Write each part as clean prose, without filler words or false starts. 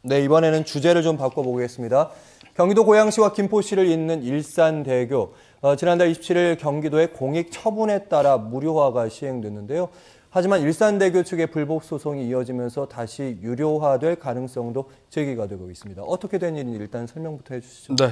네, 이번에는 주제를 좀 바꿔보겠습니다. 경기도 고양시와 김포시를 잇는 일산대교. 지난달 27일 경기도의 공익 처분에 따라 무료화가 시행됐는데요. 하지만 일산대교 측의 불복 소송이 이어지면서 다시 유료화될 가능성도 제기가 되고 있습니다. 어떻게 된 일인지 일단 설명부터 해주시죠. 네,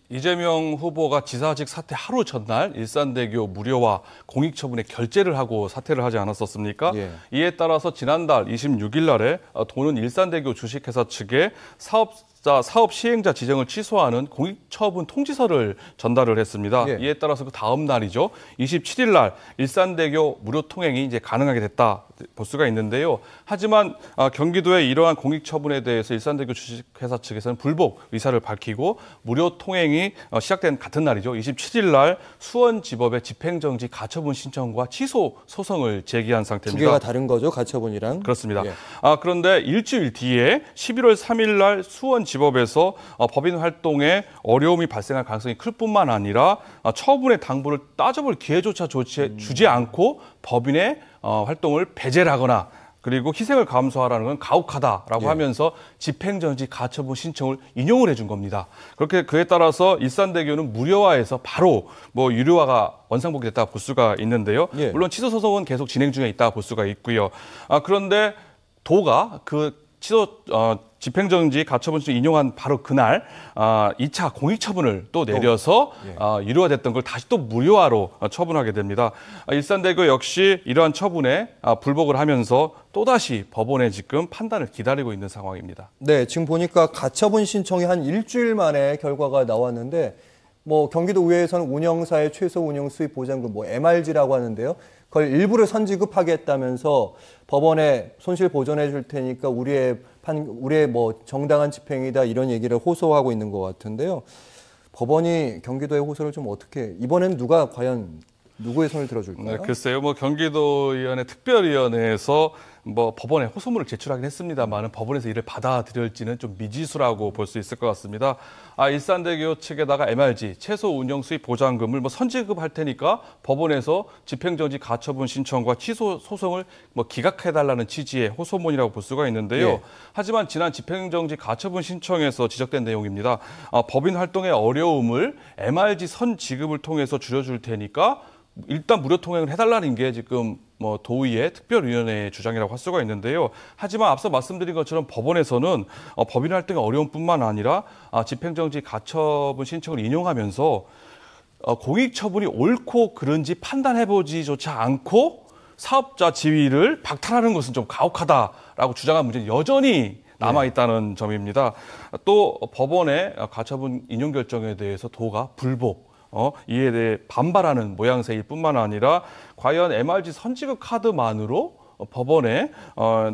이재명 후보가 지사직 사퇴 하루 전날 일산대교 무료화 공익 처분에 결재를 하고 사퇴를 하지 않았었습니까? 예. 이에 따라서 지난달 26일 날에 도는 일산대교 주식회사 측에 사업 시행자 지정을 취소하는 공익처분 통지서를 전달을 했습니다. 예. 이에 따라서 그 다음 날이죠. 27일 날 일산대교 무료 통행이 이제 가능하게 됐다 볼 수가 있는데요. 하지만 경기도의 이러한 공익처분에 대해서 일산대교 주식회사 측에서는 불복 의사를 밝히고 무료 통행이 시작된 같은 날이죠. 27일 날 수원지법에 집행정지 가처분 신청과 취소 소송을 제기한 상태입니다. 두 개가 다른 거죠, 가처분이랑? 그렇습니다. 예. 그런데 일주일 뒤에 11월 3일 날 수원지법에서 법인 활동에 어려움이 발생할 가능성이 클 뿐만 아니라 처분의 당부를 따져볼 기회조차 주지 않고 법인의 활동을 배제를 하거나 그리고 희생을 감수하라는 건 가혹하다라고 예. 하면서 집행정지 가처분 신청을 인용을 해준 겁니다. 그렇게 그에 따라서 일산대교는 무료화해서 바로 유료화가 원상복귀 됐다 볼 수가 있는데요. 예. 물론 취소 소송은 계속 진행 중에 있다 볼 수가 있고요. 그런데 도가 그 집행정지 가처분 신청 인용한 바로 그날 2차 공익처분을 또 내려서 유료화됐던 걸 다시 또 무료화로 처분하게 됩니다. 일산대교 역시 이러한 처분에 불복을 하면서 또다시 법원의 지금 판단을 기다리고 있는 상황입니다. 네, 지금 보니까 가처분 신청이 한 일주일 만에 결과가 나왔는데 경기도의회에서는 운영사의 최소 운영 수입 보장금 MRG라고 하는데요. 그걸 일부를 선지급하겠다면서 법원에 손실 보전해 줄 테니까 우리의 정당한 집행이다 이런 얘기를 호소하고 있는 것 같은데요. 법원이 경기도의 호소를 좀 어떻게 이번엔 과연 누구의 손을 들어줄까요? 네, 글쎄요. 경기도의원의 특별위원회에서 법원에 호소문을 제출하긴 했습니다만 법원에서 이를 받아들일지는 좀 미지수라고 볼 수 있을 것 같습니다. 일산대교 측에다가 MRG, 최소 운영 수입 보장금을 선지급할 테니까 법원에서 집행정지 가처분 신청과 취소 소송을 기각해달라는 취지의 호소문이라고 볼 수가 있는데요. 예. 하지만 지난 집행정지 가처분 신청에서 지적된 내용입니다. 법인 활동의 어려움을 MRG 선 지급을 통해서 줄여줄 테니까 일단 무료 통행을 해달라는 게 지금 도의회 특별위원회의 주장이라고 할 수가 있는데요. 하지만 앞서 말씀드린 것처럼 법원에서는 법인 활동의 어려움뿐만 아니라 집행정지 가처분 신청을 인용하면서 공익처분이 옳고 그른지 판단해보지조차 않고 사업자 지위를 박탈하는 것은 좀 가혹하다라고 주장한 문제는 여전히 남아있다는 점입니다. 또 법원의 가처분 인용 결정에 대해서 도가 불복, 이에 대해 반발하는 모양새일 뿐만 아니라 과연 MRG 선지급 카드만으로 법원에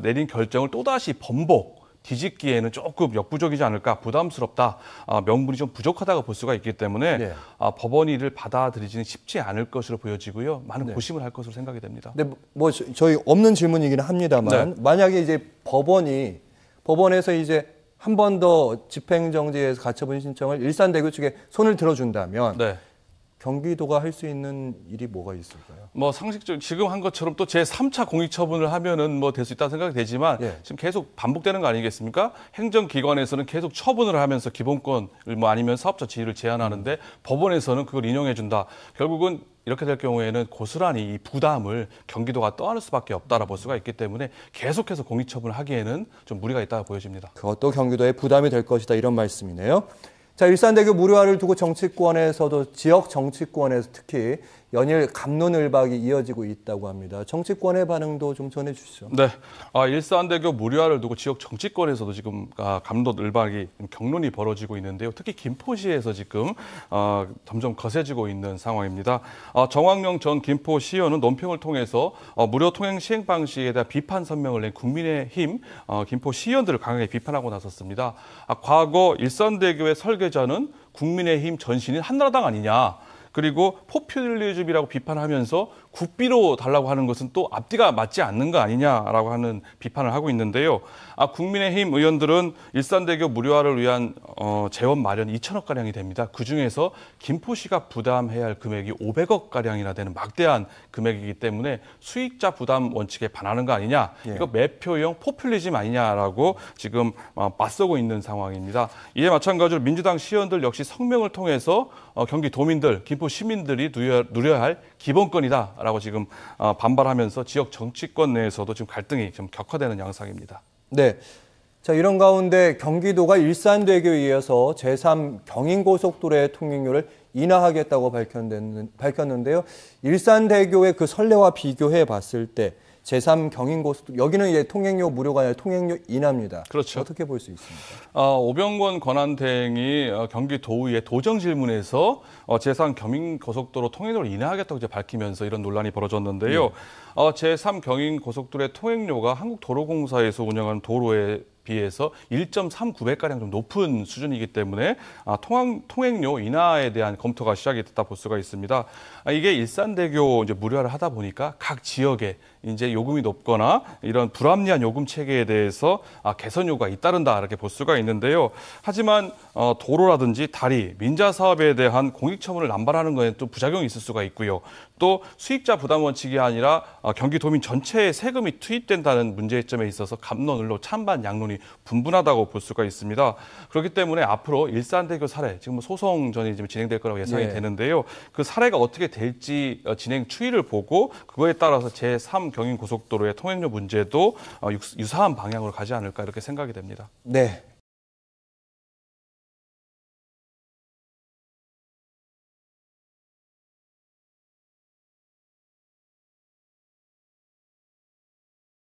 내린 결정을 또다시 번복, 뒤집기에는 조금 역부족이지 않을까, 부담스럽다, 명분이 좀 부족하다고 볼 수가 있기 때문에 법원이 이를 받아들이지는 쉽지 않을 것으로 보여지고요. 많은 고심을 할 것으로 생각이 됩니다. 네, 저희 없는 질문이긴 합니다만 만약에 이제 법원에서 이제 한 번 더 집행정지에서 가처분 신청을 일산대교 측에 손을 들어준다면 경기도가 할 수 있는 일이 뭐가 있을까요? 상식적으로 지금 한 것처럼 또 제3차 공익처분을 하면은 될 수 있다고 생각이 되지만 지금 계속 반복되는 거 아니겠습니까? 행정기관에서는 계속 처분을 하면서 기본권을 아니면 사업자 지위를 제한하는데 법원에서는 그걸 인용해준다. 결국은 이렇게 될 경우에는 고스란히 이 부담을 경기도가 떠안을 수밖에 없다라 볼 수가 있기 때문에 계속해서 공익처분을 하기에는 좀 무리가 있다고 보여집니다. 그것도 경기도의 부담이 될 것이다 이런 말씀이네요. 자, 일산대교 무료화를 두고 정치권에서도 지역 정치권에서 특히 연일 갑론을박이 이어지고 있다고 합니다. 정치권의 반응도 좀 전해주시죠. 네, 일산대교 무료화를 두고 지역 정치권에서도 지금 갑론을박이 격론이 벌어지고 있는데요. 특히 김포시에서 지금 점점 거세지고 있는 상황입니다. 정황용 전 김포시의원은 논평을 통해서 무료 통행 시행 방식에 대한 비판 성명을 낸 국민의힘 김포시의원들을 강하게 비판하고 나섰습니다. 과거 일산대교의 설계자는 국민의힘 전신인 한나라당 아니냐. 그리고 포퓰리즘이라고 비판하면서 국비로 달라고 하는 것은 또 앞뒤가 맞지 않는 거 아니냐라고 하는 비판을 하고 있는데요. 국민의힘 의원들은 일산대교 무료화를 위한 재원 마련 2천억 가량이 됩니다. 그중에서 김포시가 부담해야 할 금액이 500억 가량이나 되는 막대한 금액이기 때문에 수익자 부담 원칙에 반하는 거 아니냐. 이거 매표형 포퓰리즘 아니냐라고 지금 맞서고 있는 상황입니다. 이에 마찬가지로 민주당 시의원들 역시 성명을 통해서 경기 도민들, 김포 시민들이 누려야 할 기본권이다라고 지금 반발하면서 지역 정치권 내에서도 지금 갈등이 좀 격화되는 양상입니다. 네. 자, 이런 가운데 경기도가 일산대교에 이어서 제3 경인고속도로의 통행료를 인하하겠다고 밝혔는데요. 일산대교의 그 선례와 비교해 봤을 때 제3 경인고속도로, 여기는 이제 통행료 무료가 아니라 통행료 인하입니다. 그렇죠. 어떻게 볼 수 있습니까? 오병권 권한대행이 경기도의회 도정질문에서 제3 경인고속도로 통행료를 인하하겠다고 이제 밝히면서 이런 논란이 벌어졌는데요. 제3 경인고속도로의 통행료가 한국도로공사에서 운영하는 도로에 비해서 1.39배가량 좀 높은 수준이기 때문에 통행료 인하에 대한 검토가 시작이 됐다 볼 수가 있습니다. 이게 일산대교 이제 무료화를 하다 보니까 각 지역에 이제 요금이 높거나 이런 불합리한 요금 체계에 대해서 개선 요구가 잇따른다 이렇게 볼 수가 있는데요. 하지만 도로라든지 다리, 민자 사업에 대한 공익처분을 남발하는 거에 또 부작용이 있을 수가 있고요. 또 수익자 부담 원칙이 아니라 경기도민 전체에 세금이 투입된다는 문제점에 있어서 갑론을로 찬반 양론이 분분하다고 볼 수가 있습니다. 그렇기 때문에 앞으로 일산대교 사례, 지금 소송전이 지금 진행될 거라고 예상이 되는데요. 그 사례가 어떻게 될지 진행 추이를 보고 그거에 따라서 제3 경인고속도로의 통행료 문제도 유사한 방향으로 가지 않을까 이렇게 생각이 됩니다. 네.